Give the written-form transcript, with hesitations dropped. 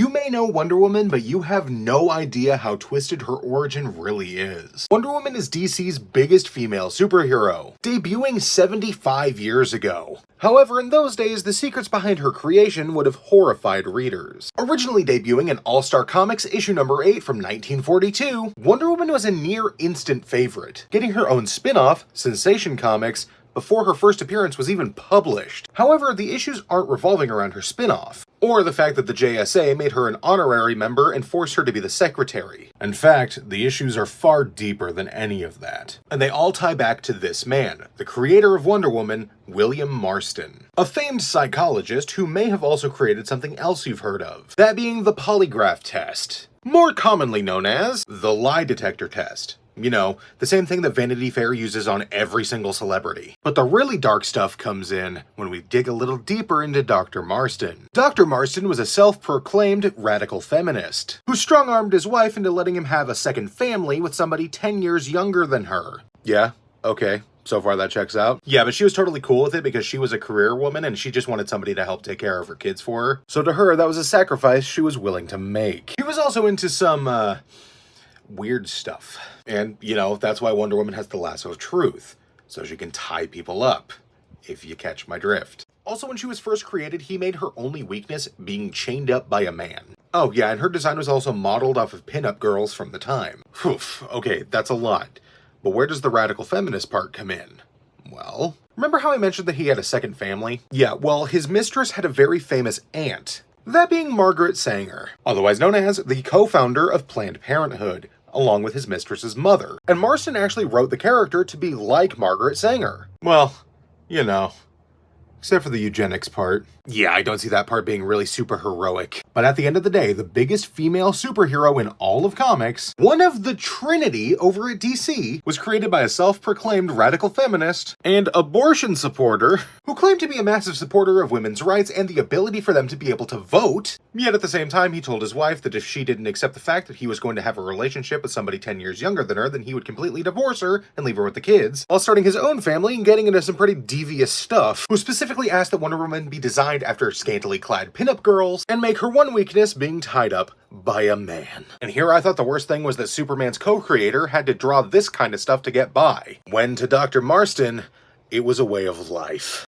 You may know Wonder Woman, but you have no idea how twisted her origin really is. Wonder Woman is DC's biggest female superhero, debuting 75 years ago. However, in those days, the secrets behind her creation would have horrified readers. Originally debuting in All-Star Comics issue number 8 from 1942, Wonder Woman was a near-instant favorite, getting her own spin-off, Sensation Comics, before her first appearance was even published. However, the issues aren't revolving around her spin-off, or the fact that the JSA made her an honorary member and forced her to be the secretary. In fact, the issues are far deeper than any of that. And they all tie back to this man, the creator of Wonder Woman, William Marston. A famed psychologist who may have also created something else you've heard of, that being the polygraph test, more commonly known as the lie detector test. You know, the same thing that Vanity Fair uses on every single celebrity. But the really dark stuff comes in when we dig a little deeper into Dr. Marston. Dr. Marston was a self-proclaimed radical feminist, who strong-armed his wife into letting him have a second family with somebody 10 years younger than her. Yeah, okay. So far that checks out. Yeah, but she was totally cool with it because she was a career woman and she just wanted somebody to help take care of her kids for her. So to her, that was a sacrifice she was willing to make. He was also into some, weird stuff. And, you know, that's why Wonder Woman has the lasso of truth, so she can tie people up, if you catch my drift. Also, when she was first created, he made her only weakness being chained up by a man. Oh yeah, and her design was also modeled off of pinup girls from the time. Oof, okay, that's a lot. But where does the radical feminist part come in? Well, remember how I mentioned that he had a second family? Yeah, well, his mistress had a very famous aunt, that being Margaret Sanger, otherwise known as the co-founder of Planned Parenthood, along with his mistress's mother. And Marston actually wrote the character to be like Margaret Sanger. Well, you know, except for the eugenics part. Yeah, I don't see that part being really super heroic. But at the end of the day, the biggest female superhero in all of comics, one of the Trinity over at DC, was created by a self-proclaimed radical feminist and abortion supporter who claimed to be a massive supporter of women's rights and the ability for them to be able to vote. Yet at the same time, he told his wife that if she didn't accept the fact that he was going to have a relationship with somebody 10 years younger than her, then he would completely divorce her and leave her with the kids, while starting his own family and getting into some pretty devious stuff, who specifically asked that Wonder Woman be designed after scantily clad pinup girls, and make her one weakness being tied up by a man. And here I thought the worst thing was that Superman's co-creator had to draw this kind of stuff to get by, when to Dr. Marston, it was a way of life.